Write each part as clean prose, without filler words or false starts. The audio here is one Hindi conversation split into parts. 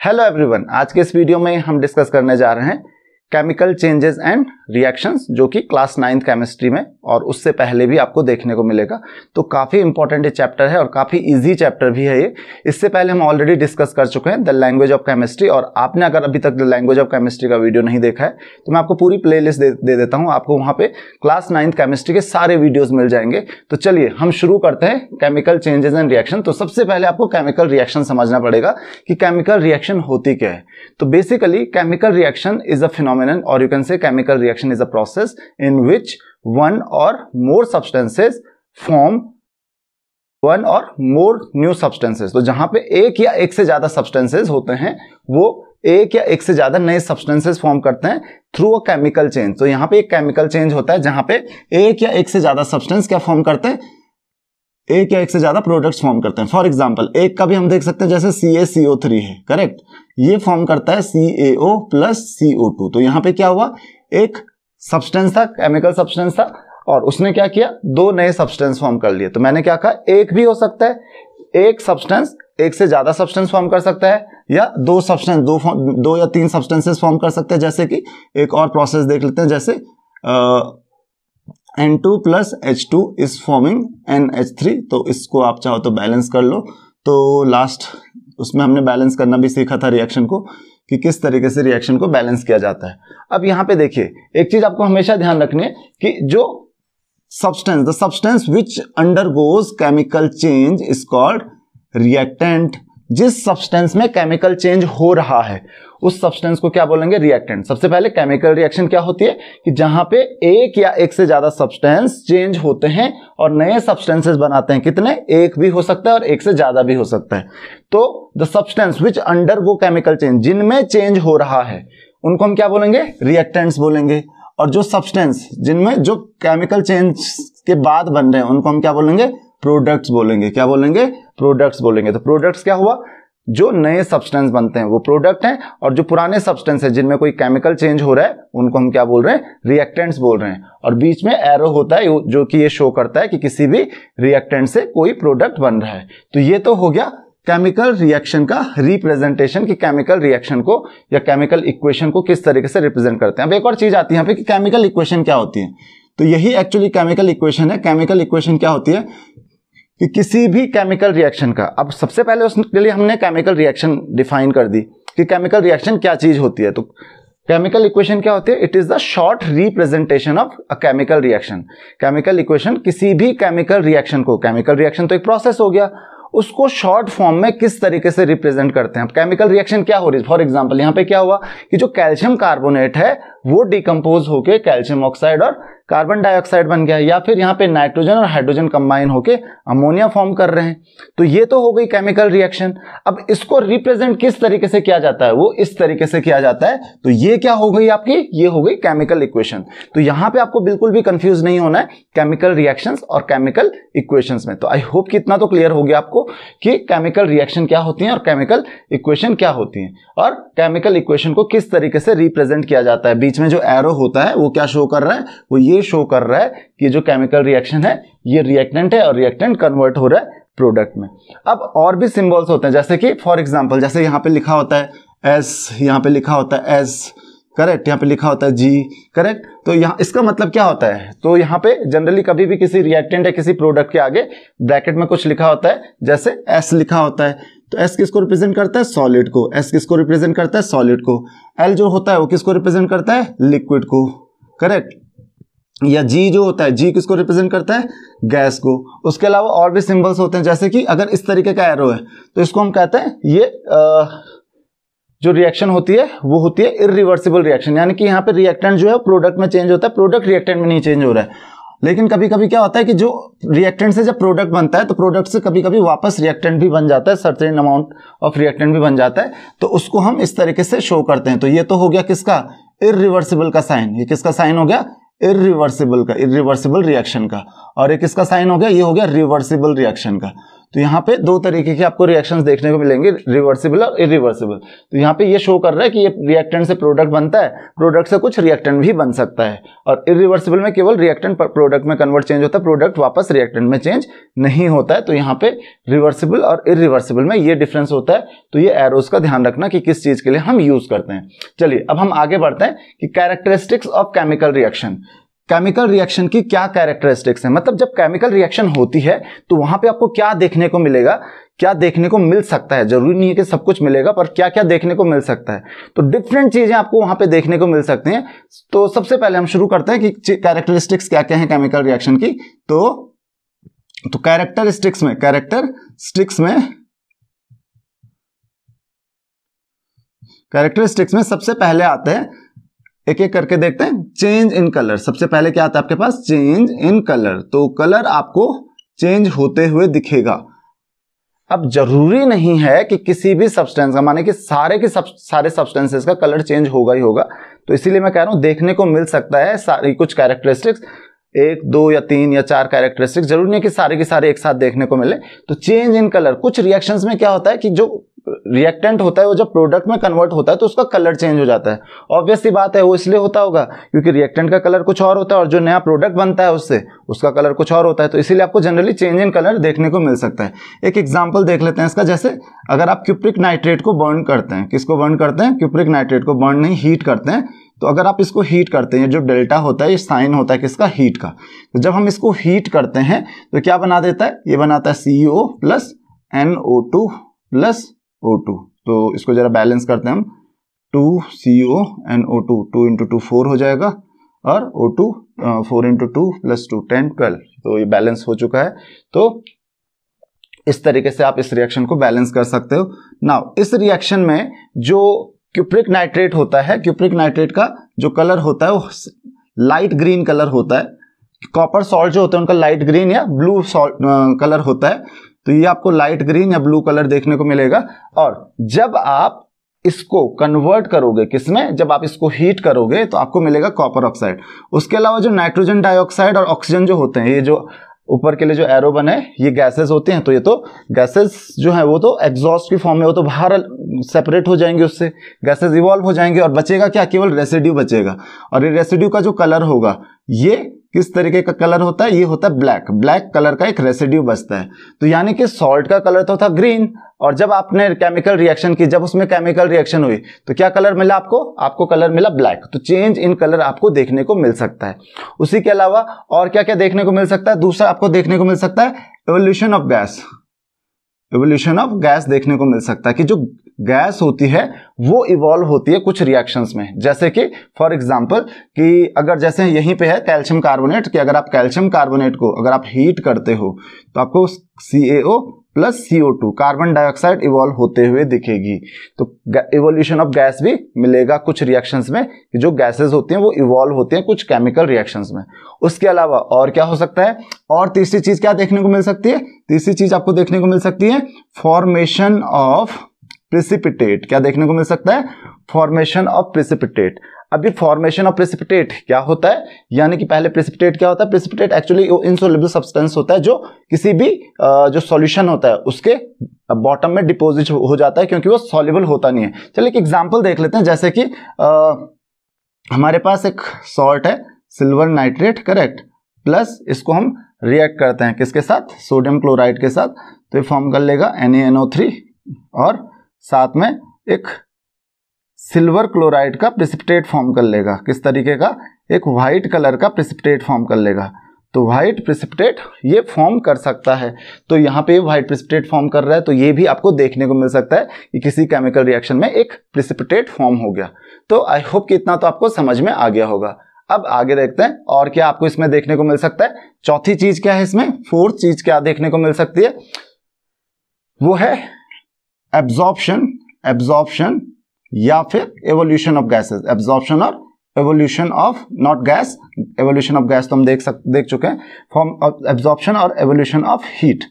हेलो एवरीवन, आज के इस वीडियो में हम डिस्कस करने जा रहे हैं केमिकल चेंजेस एंड रिएक्शंस, जो कि क्लास 9th केमिस्ट्री में और उससे पहले भी आपको देखने को मिलेगा। तो काफ़ी इंपॉर्टेंट ये चैप्टर है और काफ़ी इजी चैप्टर भी है ये। इससे पहले हम ऑलरेडी डिस्कस कर चुके हैं द लैंग्वेज ऑफ केमिस्ट्री, और आपने अगर अभी तक द लैंग्वेज ऑफ केमिस्ट्री का वीडियो नहीं देखा है तो मैं आपको पूरी प्ले लिस्ट दे देता हूँ। आपको वहाँ पे क्लास 9th केमिस्ट्री के सारे वीडियोज़ मिल जाएंगे। तो चलिए हम शुरू करते हैं केमिकल चेंजेस एंड रिएक्शन। तो सबसे पहले आपको केमिकल रिएक्शन समझना पड़ेगा कि केमिकल रिएक्शन होती क्या है। तो basically chemical reaction is a phenomenon, और you can say chemical reaction is a process in which one or more substances form one or more new substances। तो जहां पे एक या एक से ज्यादा substances होते हैं वो एक या एक से ज्यादा नए substances फॉर्म करते हैं थ्रू अ केमिकल चेंज। तो यहां पे एक केमिकल चेंज होता है जहां पे एक या एक से ज्यादा सब्सटेंस क्या फॉर्म करते हैं, एक या एक से ज्यादा प्रोडक्ट्स फॉर्म करते हैं। फॉर एग्जांपल एक का भी हम देख सकते हैं, जैसे CaCO3 है, करेक्ट, ये फॉर्म करता है CaO प्लस CO2। तो यहां पे क्या हुआ, एक सब्सटेंस था, केमिकल सब्सटेंस था, और उसने क्या किया, दो नए सब्सटेंस फॉर्म कर लिए। तो मैंने क्या कहा, एक भी हो सकता है, एक सब्सटेंस एक से ज्यादा सब्सटेंस फॉर्म कर सकता है, या दो सब्सटेंस दो या तीन सब्सटेंसेस फॉर्म कर सकते हैं। जैसे कि एक और प्रोसेस देख लेते हैं, जैसे N2 plus H2 is forming NH3। तो इसको आप चाहो तो बैलेंस कर लो। तो लास्ट उसमें हमने बैलेंस करना भी सीखा था रिएक्शन को, कि किस तरीके से रिएक्शन को बैलेंस किया जाता है। अब यहां पे देखिए, एक चीज आपको हमेशा ध्यान रखनी है कि जो the substance which undergoes chemical change is called reactant. जिस सब्सटेंस में केमिकल चेंज हो रहा है उस सब्सटेंस को क्या बोलेंगे, रिएक्टेंट। सबसे पहले केमिकल रिएक्शन क्या होती है कि जहां पे एक या एक से ज्यादा सब्सटेंस चेंज होते हैं और नए सब्सटेंसेस बनाते हैं। कितने, एक भी हो सकता है और एक से ज्यादा भी हो सकता है। तो the substance which undergo chemical change, जिनमें चेंज हो रहा है उनको हम क्या बोलेंगे, रिएक्टेंट्स बोलेंगे। और जो सब्सटेंस जिनमें जो केमिकल चेंज के बाद बन रहे हैं उनको हम क्या बोलेंगे, प्रोडक्ट्स बोलेंगे। क्या बोलेंगे, प्रोडक्ट्स बोलेंगे। तो प्रोडक्ट्स क्या हुआ, जो नए सब्सटेंस बनते हैं वो प्रोडक्ट हैं, और जो पुराने सब्सटेंस है जिनमें कोई केमिकल चेंज हो रहा है उनको हम क्या बोल रहे हैं, रिएक्टेंट्स बोल रहे हैं। और बीच में एरो होता है जो कि ये शो करता है कि किसी भी रिएक्टेंट से कोई प्रोडक्ट बन रहा है। तो ये तो हो गया केमिकल रिएक्शन का रिप्रेजेंटेशन, कि केमिकल रिएक्शन को या केमिकल इक्वेशन को किस तरीके से रिप्रेजेंट करते हैं। अब एक और चीज आती है यहाँ पे कि केमिकल इक्वेशन क्या होती है। तो यही एक्चुअली केमिकल इक्वेशन है। केमिकल इक्वेशन क्या होती है कि किसी भी केमिकल रिएक्शन का, अब सबसे पहले उसके लिए हमने केमिकल रिएक्शन डिफाइन कर दी कि केमिकल रिएक्शन क्या चीज होती है। तो केमिकल इक्वेशन क्या होती है, it is the short representation of a chemical reaction. Chemical equation किसी भी केमिकल रिएक्शन को, केमिकल रिएक्शन तो एक प्रोसेस हो गया, उसको शॉर्ट फॉर्म में किस तरीके से रिप्रेजेंट करते हैं। अब केमिकल रिएक्शन क्या हो रही है, फॉर एग्जांपल यहाँ पे क्या हुआ कि जो कैल्शियम कार्बोनेट है वो डिकम्पोज होके कैल्शियम ऑक्साइड और कार्बन डाइऑक्साइड बन गया, या फिर यहाँ पे नाइट्रोजन और हाइड्रोजन कंबाइन होके अमोनिया फॉर्म कर रहे हैं। तो ये तो हो गई केमिकल रिएक्शन। अब इसको रिप्रेजेंट किस तरीके से किया जाता है, वो इस तरीके से किया जाता है। तो ये क्या हो गई आपकी, ये हो गई केमिकल इक्वेशन। तो यहाँ पे आपको बिल्कुल भी कंफ्यूज नहीं होना है केमिकल रिएक्शंस और केमिकल इक्वेशंस में। तो आई होप कि इतना तो क्लियर हो गया आपको कि केमिकल रिएक्शन क्या होती है और केमिकल इक्वेशन क्या होती है, और केमिकल इक्वेशन को किस तरीके से रिप्रेजेंट किया जाता है। बीच में जो एरो होता है वो क्या शो कर रहा है, वो ये शो कर रहा है कि जो केमिकल रिएक्शन है ये रिएक्टेंट है और रिएक्टेंट कन्वर्ट हो रहा है प्रोडक्ट में। अब और भी सिंबल्स होते हैं, जैसे कि फॉर एग्जांपल जैसे यहाँ पे लिखा होता है S, यहाँ पे लिखा होता है S, करेक्ट, यहाँ पे लिखा होता है G, करेक्ट। तो यहाँ इसका मतलब क्या होता है, तो यहाँ पे जनरली कभी भी किसी रिएक्टेंट या किसी प्रोडक्ट के आगे ब्रैकेट में कुछ लिखा होता है, जैसे S लिखा होता है। तो S किसको रिप्रेजेंट करता है, सॉलिड को। S किसको रिप्रेजेंट करता है, सॉलिड को। L जो होता है वो किसको रिप्रेजेंट करता है, लिक्विड को, करेक्ट। या G जो होता है, G किसको रिप्रेजेंट करता है, गैस को। उसके अलावा और भी सिंबल्स होते हैं, जैसे कि अगर इस तरीके का एरो है तो इसको हम कहते हैं ये जो रिएक्शन होती है वो होती है इरिवर्सिबल रिएक्शन, यानी कि यहाँ पे रिएक्टेंट जो है प्रोडक्ट में चेंज होता है, प्रोडक्ट रिएक्टेंट में नहीं चेंज हो रहा है। लेकिन कभी कभी क्या होता है कि जो रिएक्टेंट से जब प्रोडक्ट बनता है तो प्रोडक्ट से कभी कभी वापस रिएक्टेंट भी बन जाता है, सर्टेन अमाउंट ऑफ रिएक्टेंट भी बन जाता है। तो उसको हम इस तरीके से शो करते हैं। तो ये तो हो गया किसका, इरिवर्सिबल का साइन। ये किसका साइन हो गया, इरिवर्सिबल का, इरिवर्सिबल रिएक्शन का। और ये किसका साइन हो गया, ये हो गया रिवर्सिबल रिएक्शन का। तो यहाँ पे दो तरीके के आपको रिएक्शंस देखने को मिलेंगे, रिवर्सिबल और इरिवर्सिबल। तो यहाँ पे ये शो कर रहा है कि ये रिएक्टेंट से प्रोडक्ट बनता है, प्रोडक्ट से कुछ रिएक्टेंट भी बन सकता है, और इरिवर्सिबल में केवल रिएक्टेंट प्रोडक्ट में कन्वर्ट चेंज होता है, प्रोडक्ट वापस रिएक्टेंट में चेंज नहीं होता है। तो यहाँ पे रिवर्सिबल और इरिवर्सिबल में ये डिफरेंस होता है। तो ये एरोस का ध्यान रखना कि किस चीज के लिए हम यूज करते हैं। चलिए अब हम आगे बढ़ते हैं कि characteristics of chemical reaction. Chemical reaction की क्या कैरेक्टरिस्टिक्स है, मतलब जब केमिकल रिएक्शन होती है तो वहां पे आपको क्या देखने को मिलेगा, क्या देखने को मिल सकता है। जरूरी नहीं है कि सब कुछ मिलेगा, पर क्या क्या देखने को मिल सकता है। तो डिफरेंट चीजें आपको वहां पे देखने को मिल सकती हैं। तो सबसे पहले हम शुरू करते हैं कि कैरेक्टरिस्टिक्स क्या क्या है केमिकल रिएक्शन की। तो कैरेक्टरिस्टिक्स में सबसे पहले आते हैं, एक एक करके देखते हैं, चेंज इन कलर। सबसे पहले क्या आता है आपके पास, चेंज इन कलर। तो कलर आपको चेंज होते हुए दिखेगा। अब जरूरी नहीं है कि किसी भी सब्सटेंस का, माने कि सारे सब्सटेंसेस का कलर चेंज होगा ही होगा। तो इसीलिए मैं कह रहा हूं देखने को मिल सकता है सारी कुछ कैरेक्टरिस्टिक्स, 1, 2 या 3 या 4 कैरेक्टरिस्टिक्स, जरूरी नहीं है कि सारे के सारे एक साथ देखने को मिले। तो चेंज इन कलर, कुछ रिएक्शंस में क्या होता है कि जो रिएक्टेंट होता है वो जब प्रोडक्ट में कन्वर्ट होता है तो उसका कलर चेंज हो जाता है। ऑब्वियस सी बात है, वो इसलिए होता होगा क्योंकि रिएक्टेंट का कलर कुछ और होता है और जो नया प्रोडक्ट बनता है उससे उसका कलर कुछ और होता है। तो इसीलिए आपको जनरली चेंज इन कलर देखने को मिल सकता है। एक एग्जांपल देख लेते हैं इसका। जैसे अगर आप क्यूप्रिक नाइट्रेट को बर्न करते हैं, किसको बर्न करते हैं, क्यूप्रिक नाइट्रेट को बर्न नहीं, हीट करते हैं। तो अगर आप इसको हीट करते हैं, जो डेल्टा होता है ये साइन होता है किसका, हीट का। तो जब हम इसको हीट करते हैं तो क्या बना देता है, ये बनाता है CO plus NO2 plus O2। तो इसको जरा बैलेंस करते हैं हम, 2CO NO2, 2 × 2 4 हो जाएगा, और O2 4 × 2 + 2 10 12। तो ये बैलेंस हो चुका है। तो इस तरीके से आप इस रिएक्शन को बैलेंस कर सकते हो। नाउ इस रिएक्शन में जो क्यूप्रिक नाइट्रेट होता है, क्यूप्रिक नाइट्रेट का जो कलर होता है वो लाइट ग्रीन कलर होता है। कॉपर सॉल्ट जो होता है उनका लाइट ग्रीन या ब्लू कलर होता है। तो ये आपको लाइट ग्रीन या ब्लू कलर देखने को मिलेगा। और जब आप इसको कन्वर्ट करोगे किसमें, जब आप इसको हीट करोगे तो आपको मिलेगा कॉपर ऑक्साइड। उसके अलावा जो नाइट्रोजन डाइऑक्साइड और ऑक्सीजन जो होते हैं, ये जो ऊपर के लिए जो एरो बने ये गैसेस होते हैं। तो ये तो गैसेस जो है वो तो एग्जॉस्ट की फॉर्म में, वो तो बाहर सेपरेट हो जाएंगे, उससे गैसेस इवॉल्व हो जाएंगे और बचेगा क्या, केवल रेसिड्यू बचेगा। और ये रेसिड्यू का जो कलर होगा ये किस तरीके का कलर होता है, ये होता है ब्लैक। ब्लैक कलर का एक रेसिड्यू बचता है। तो यानी कि सॉल्ट का कलर तो था ग्रीन, और जब आपने केमिकल रिएक्शन की, जब उसमें केमिकल रिएक्शन हुई तो क्या कलर मिला आपको कलर मिला ब्लैक। तो चेंज इन कलर आपको देखने को मिल सकता है। उसी के अलावा और क्या क्या देखने को मिल सकता है, दूसरा आपको देखने को मिल सकता है evolution of gas. Evolution of gas देखने को मिल सकता है कि जो गैस होती है वो इवॉल्व होती है कुछ रिएक्शंस में। जैसे कि फॉर एग्जांपल कि अगर जैसे यहीं पे है कैल्शियम कार्बोनेट, कि अगर आप कैल्शियम कार्बोनेट को अगर आप हीट करते हो तो आपको CaO plus CO2 carbon dioxide evolve होते हुए दिखेगी। तो इवोल्यूशन ऑफ गैस भी मिलेगा कुछ रिएक्शंस में, कि जो गैसेस होती हैं वो इवॉल्व होते हैं कुछ केमिकल रिएक्शंस में। उसके अलावा और क्या हो सकता है, और तीसरी चीज क्या देखने को मिल सकती है, तीसरी चीज आपको देखने को मिल सकती है फॉर्मेशन ऑफ प्रेसिपिटेट। क्या देखने को मिल सकता है, फॉर्मेशन ऑफ प्रेसिपिटेट। अभी फॉर्मेशन ऑफ प्रेसिपिटेट क्या होता है, यानी कि पहले प्रेसिपिटेट क्या होता है, प्रेसिपिटेट एक्चुअली इनसॉल्युबल सब्सटेंस होता है जो किसी भी जो सॉल्यूशन होता है उसके बॉटम में डिपॉजिट हो जाता है, क्योंकि वो सॉल्युबल होता नहीं है। चलिए एक एग्जांपल देख लेते हैं। जैसे कि हमारे पास एक सॉल्ट है सिल्वर नाइट्रेट, करेक्ट, प्लस इसको हम रिएक्ट करते हैं किसके साथ, सोडियम क्लोराइड के साथ। तो ये फॉर्म कर लेगा NaNO3 और साथ में एक सिल्वर क्लोराइड का प्रेसिपिटेट फॉर्म कर लेगा। किस तरीके का, एक व्हाइट कलर का प्रेसिपिटेट फॉर्म कर लेगा। तो व्हाइट प्रेसिपिटेट ये फॉर्म कर सकता है। तो यहाँ पे व्हाइट प्रेसिपिटेट फॉर्म कर रहा है, तो ये भी आपको देखने को मिल सकता है कि किसी केमिकल रिएक्शन में एक प्रेसिपिटेट फॉर्म हो गया। तो आई होप कि इतना तो आपको समझ में आ गया होगा। अब आगे देखते हैं और क्या आपको इसमें देखने को मिल सकता है। चौथी चीज क्या है इसमें, फोर्थ चीज क्या देखने को मिल सकती है, वो है एब्जॉर्प्शन या फिर एवोल्यूशन ऑफ गैसेस। एब्जॉर्प्शन और evolution of, not gas, evolution of gas तो हम देख चुके हैं। फॉर्म ऑफ एब्जॉर्प्शन और एवोल्यूशन ऑफ हीट।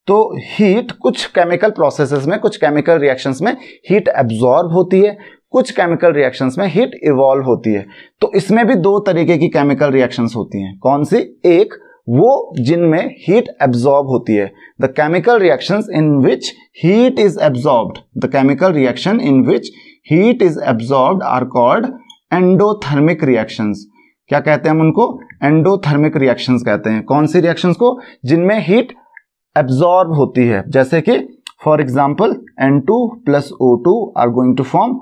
तो हीट कुछ केमिकल प्रोसेसेस में, कुछ केमिकल रिएक्शंस में हीट एब्जॉर्ब होती है, कुछ केमिकल रिएक्शंस में हीट इवॉल्व होती है। तो इसमें भी दो तरीके की केमिकल रिएक्शंस होती हैं। कौन सी, एक वो जिनमें हीट एब्जॉर्ब होती है। The chemical reactions in which heat is absorbed, the chemical reaction in which heat is absorbed are called endothermic reactions. क्या कहते हैं हम उनको? एंडोथर्मिक रिएक्शंस कहते हैं। कौन सी रिएक्शंस को? जिनमें हीट एब्जॉर्ब होती है, जैसे कि for example N2 plus O2 are going to form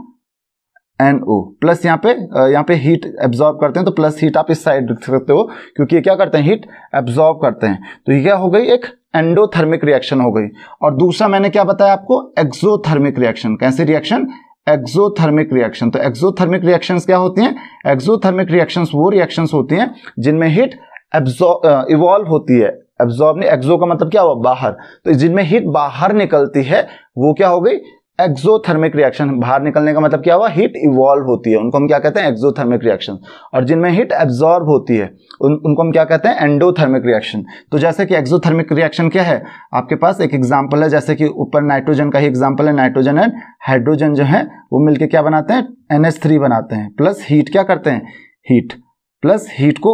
NO plus. यहाँ पे हीट एब्जॉर्ब करते हैं तो प्लस हीट आप इस साइड रख सकते हो, क्योंकि ये क्या करते हैं? हीट एब्जॉर्ब करते हैं। तो ये क्या हो गई? एक एंडोथर्मिक रिएक्शन हो गई। और दूसरा मैंने क्या बताया आपको? Exothermic reaction. कैसी रिएक्शन? Exothermic reaction. तो एक्सोथर्मिक रिएक्शंस क्या होती हैं? एक्सोथर्मिक रिएक्शंस वो रिएक्शंस होती हैं जिनमें हीट इवॉल्व होती है। एब्जॉर्ब नहीं, एक्सो का मतलब क्या हुआ? बाहर। तो जिनमें हीट बाहर निकलती है वो क्या हो गई? Exothermic reaction. बाहर निकलने का मतलब क्या हुआ? हीट इवॉल्व होती है, उनको हम क्या कहते हैं? Exothermic reaction. और जिनमें हीट एब्जॉर्ब होती है उनको हम क्या कहते हैं? Endothermic reaction. तो जैसे कि एक्सोथर्मिक रिएक्शन क्या है, आपके पास एक एग्जांपल है, जैसे कि ऊपर नाइट्रोजन का ही एग्जांपल है। नाइट्रोजन एंड हाइड्रोजन जो है वो मिलके क्या बनाते हैं? NH3 बनाते हैं। प्लस हीट क्या करते हैं? हीट प्लस हीट को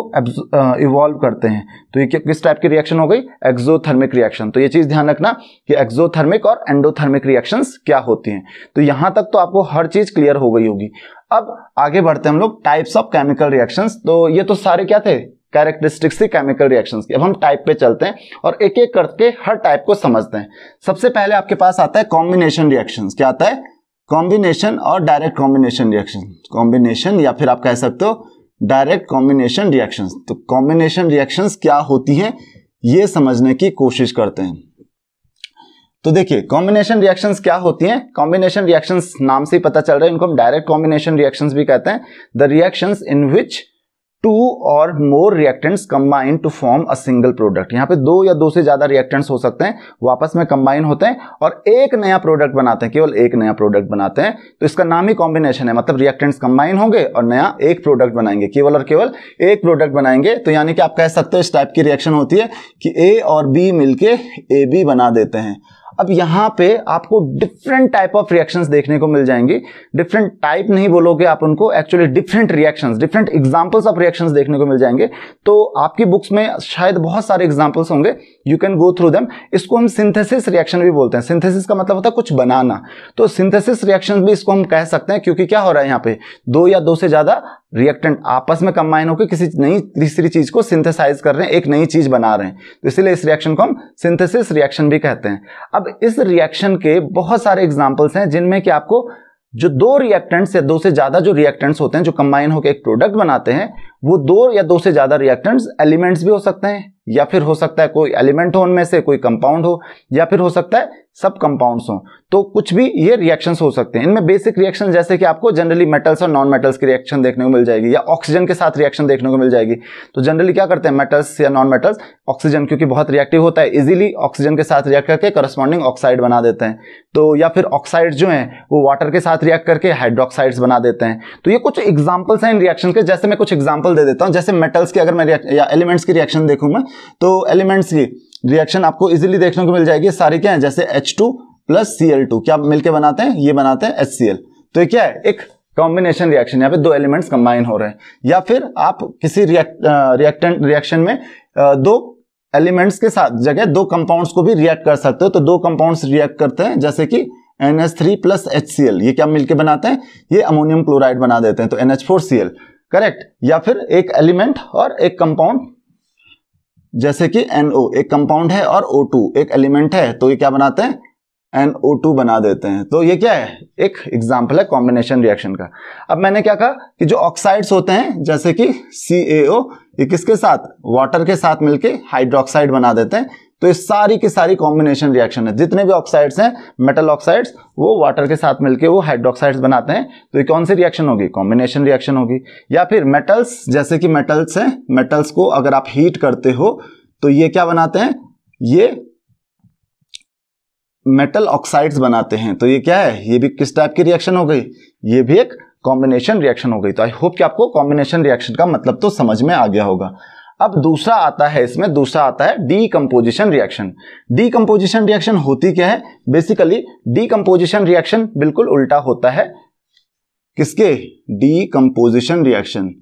इवॉल्व करते हैं। तो ये किस टाइप की रिएक्शन हो गई? Exothermic reaction. तो ये चीज ध्यान रखना कि एक्सोथर्मिक और एंडोथर्मिक रिएक्शंस क्या होती हैं। तो यहां तक तो आपको हर चीज क्लियर हो गई होगी। अब आगे बढ़ते हैं हम लोग टाइप्स ऑफ केमिकल रिएक्शंस। तो ये तो सारे क्या थे? कैरेक्टरिस्टिक्स थी केमिकल रिएक्शंस की। अब हम टाइप पे चलते हैं और एक एक करके हर टाइप को समझते हैं। सबसे पहले आपके पास आता है कॉम्बिनेशन रिएक्शंस। क्या आता है? कॉम्बिनेशन और डायरेक्ट कॉम्बिनेशन रिएक्शन। कॉम्बिनेशन या फिर आप कह सकते हो डायरेक्ट कॉम्बिनेशन रिएक्शंस। तो कॉम्बिनेशन रिएक्शंस क्या होती हैं ये समझने की कोशिश करते हैं। तो देखिए कॉम्बिनेशन रिएक्शंस क्या होती हैं। कॉम्बिनेशन रिएक्शंस नाम से ही पता चल रहा है, इनको हम डायरेक्ट कॉम्बिनेशन रिएक्शंस भी कहते हैं। The reactions in which 2 or more reactants combine to form a single product. यहाँ पे 2 या 2 से ज्यादा रिएक्टेंट्स हो सकते हैं, वो आपस में कंबाइन होते हैं और एक नया प्रोडक्ट बनाते हैं, केवल एक नया प्रोडक्ट बनाते हैं। तो इसका नाम ही कॉम्बिनेशन है, मतलब रिएक्टेंट्स कंबाइन होंगे और नया एक प्रोडक्ट बनाएंगे, केवल और केवल एक प्रोडक्ट बनाएंगे। तो यानी कि आप कह सकते हो इस टाइप की रिएक्शन होती है कि A और B मिलके AB बना देते हैं। अब यहां पे आपको डिफरेंट टाइप ऑफ रिएक्शंस देखने को मिल जाएंगी। डिफरेंट टाइप नहीं बोलोगे आप उनको, actually different reactions, different examples of reactions देखने को मिल जाएंगे। तो आपकी बुक्स में शायद बहुत सारे एग्जांपल्स होंगे, you can go through them. इसको हम सिंथेसिस रिएक्शन भी बोलते हैं। सिंथेसिस का मतलब होता है कुछ बनाना। तो सिंथेसिस रिएक्शन भी इसको हम कह सकते हैं, क्योंकि क्या हो रहा है यहाँ पे 2 या 2 से ज्यादा रिएक्टेंट आपस में कंबाइन होकर किसी नई तीसरी चीज को सिंथेसाइज कर रहे हैं, एक नई चीज बना रहे हैं। तो इसलिए इस रिएक्शन को हम सिंथेसिस रिएक्शन भी कहते हैं। अब इस रिएक्शन के बहुत सारे एग्जांपल्स हैं जिनमें कि आपको जो 2 रिएक्टेंट्स या 2 से ज्यादा जो रिएक्टेंट्स होते हैं जो कंबाइन होकर एक प्रोडक्ट बनाते हैं, वो 2 या 2 से ज्यादा रिएक्टेंट्स एलिमेंट्स भी हो सकते हैं, या फिर हो सकता है कोई एलिमेंट हो उनमें से, कोई कंपाउंड हो, या फिर हो सकता है सब कंपाउंड्स हो। तो कुछ भी ये रिएक्शंस हो सकते हैं। इनमें बेसिक रिएक्शन जैसे कि आपको जनरली मेटल्स और नॉन मेटल्स की रिएक्शन देखने को मिल जाएगी, या ऑक्सीजन के साथ रिएक्शन देखने को मिल जाएगी। तो जनरली क्या करते हैं मेटल्स या नॉन मेटल्स, ऑक्सीजन क्योंकि बहुत रिएक्टिव होता है, इजीली ऑक्सीजन के साथ रिएक्ट करके करस्पॉन्डिंग ऑक्साइड बना देते हैं। तो या फिर ऑक्साइड जो है वो वाटर के साथ रिएक्ट करके हाइड्रोक्साइड्स बना देते हैं। तो ये कुछ एग्जांपल्स हैं इन रिएक्शन के। जैसे मैं कुछ एग्जांपल दे देता हूं, जैसे मेटल्स की अगर मैं या एलिमेंट्स की रिएक्शन देखूं मैं, तो एलिमेंट्स की रिएक्शन आपको इजीली देखने को मिल जाएगी। सारी क्या है, जैसे H2 प्लस Cl2 क्या मिलके बनाते हैं, ये बनाते हैं HCl। तो ये क्या है, एक कॉम्बिनेशन रिएक्शन, यहाँ पे 2 एलिमेंट्स कंबाइन हो रहे हैं। या फिर आप किसी रिएक्टेंट रिएक्शन में 2 एलिमेंट्स के साथ जगह 2 कंपाउंड्स को भी रिएक्ट कर सकते हो। तो 2 कंपाउंड्स रिएक्ट करते हैं, जैसे कि NH3 प्लस HCl, ये क्या मिलके बनाते हैं, ये अमोनियम क्लोराइड बना देते हैं, तो NH4Cl, करेक्ट। या फिर एक एलिमेंट और एक कंपाउंड, जैसे कि NO एक कंपाउंड है और O2 एक एलिमेंट है, तो ये क्या बनाते हैं, NO2 बना देते हैं। तो ये क्या है, एक एग्जांपल है कॉम्बिनेशन रिएक्शन का। अब मैंने क्या कहा कि जो ऑक्साइड्स होते हैं जैसे कि CaO, ये किसके साथ, वाटर के साथ मिलके हाइड्रोक्साइड बना देते हैं। तो ये सारी की सारी कॉम्बिनेशन रिएक्शन है। जितने भी ऑक्साइड्स हैं, मेटल ऑक्साइड्स, वो वाटर के साथ मिलके वो हाइड्रोक्साइड्स बनाते हैं। तो ये कौन सी रिएक्शन होगी, कॉम्बिनेशन रिएक्शन होगी। या फिर मेटल्स, जैसे कि मेटल्स हैं, मेटल्स को अगर आप हीट करते हो तो ये क्या बनाते हैं, ये मेटल ऑक्साइड्स बनाते हैं। तो ये क्या है, ये भी किस टाइप की रिएक्शन हो गई, ये भी एक कॉम्बिनेशन रिएक्शन हो गई। तो आई होप कि आपको कॉम्बिनेशन रिएक्शन का मतलब तो समझ में आ गया होगा। अब दूसरा आता है, इसमें दूसरा आता है डीकंपोजिशन रिएक्शन। डीकंपोजिशन रिएक्शन होती क्या है, बेसिकली डीकंपोजिशन रिएक्शन बिल्कुल उल्टा होता है किसके, डीकंपोजिशन रिएक्शन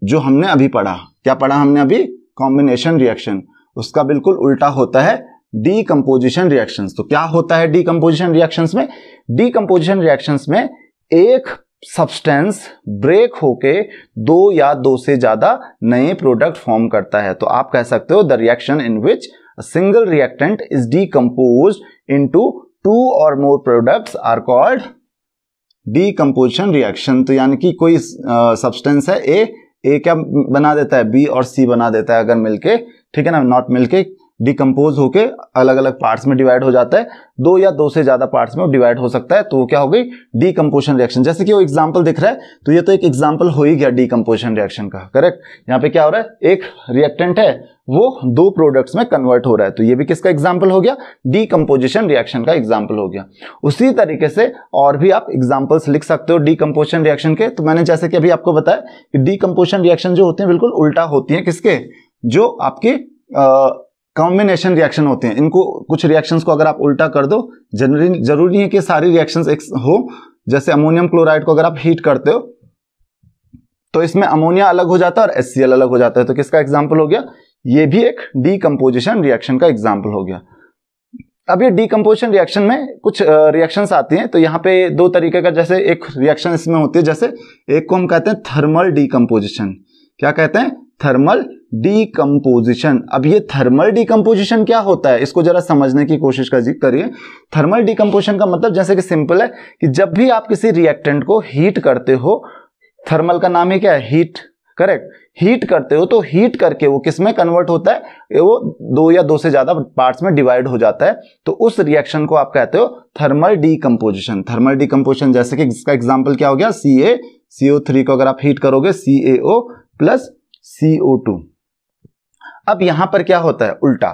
जो हमने अभी पढ़ा। क्या पढ़ा हमने अभी, कॉम्बिनेशन रिएक्शन, उसका बिल्कुल उल्टा होता है डीकंपोजिशन रिएक्शंस। तो क्या होता है डीकंपोजिशन रिएक्शंस में? डीकंपोजिशन रिएक्शंस में एक सब्सटेंस ब्रेक होके दो या दो से ज्यादा नए प्रोडक्ट फॉर्म करता है। तो आप कह सकते हो the reaction in which a single reactant is decomposed into 2 or more products are called decomposition reaction. तो यानी कि कोई सब्सटेंस है ए क्या बना देता है, बी और सी बना देता है अगर मिलके, ठीक है ना, नॉट मिलके डिकम्पोज होके अलग अलग पार्ट्स में डिवाइड हो जाता है, दो या दो से ज्यादा पार्ट्स में डिवाइड हो सकता है, तो वो क्या हो गई डीकम्पोजिशन रिएक्शन। जैसे कि वो एग्जांपल दिख रहा है, तो ये तो एक एग्जांपल हो ही गया डीकम्पोजिशन रिएक्शन का, करेक्ट। यहाँ पे क्या हो रहा है, एक रिएक्टेंट है वो दो प्रोडक्ट्स में कन्वर्ट हो रहा है, तो ये भी किसका एग्जांपल हो गया, डीकम्पोजिशन रिएक्शन का एग्जांपल हो गया। उसी तरीके से और भी आप एग्जांपल्स लिख सकते हो डीकम्पोजिशन रिएक्शन के। तो मैंने जैसे कि अभी आपको बताया कि डीकम्पोजिशन रिएक्शन जो होते हैं बिल्कुल उल्टा होती है किसके, जो आपकी कॉम्बिनेशन रिएक्शन होते हैं। इनको कुछ रिएक्शंस को अगर आप उल्टा कर दो, जरूरी नहीं है कि सारी रिएक्शंस एक हो। जैसे अमोनियम क्लोराइड को अगर आप हीट करते हो तो इसमें अमोनिया अलग हो जाता है और HCl अलग हो जाता है, तो किसका एग्जांपल हो गया, ये भी एक डीकंपोजिशन रिएक्शन का एग्जांपल हो गया। अब ये डीकंपोजिशन रिएक्शन में कुछ रिएक्शंस आती हैं, तो यहाँ पे दो तरीके का, जैसे एक रिएक्शन इसमें होती है, जैसे एक को हम कहते हैं थर्मल डीकंपोजिशन। क्या कहते हैं, थर्मल डीकंपोजिशन। अब ये थर्मल डीकंपोजिशन क्या होता है, इसको जरा समझने की कोशिश करिए। थर्मल डीकंपोजिशन का मतलब जैसे कि सिंपल है कि जब भी आप किसी रिएक्टेंट को हीट करते हो, थर्मल का नाम ही क्या है, हीट, करेक्ट, हीट करते हो, तो हीट करके वो किस में कन्वर्ट होता है, वो दो या दो से ज्यादा पार्ट्स में डिवाइड हो जाता है, तो उस रिएक्शन को आप कहते हो थर्मल डीकंपोजिशन। थर्मल डीकंपोजिशन जैसे कि इसका एग्जांपल क्या हो गया, CaCO3 को अगर आप हीट करोगे CaO प्लस CO2। अब यहां पर क्या होता है उल्टा,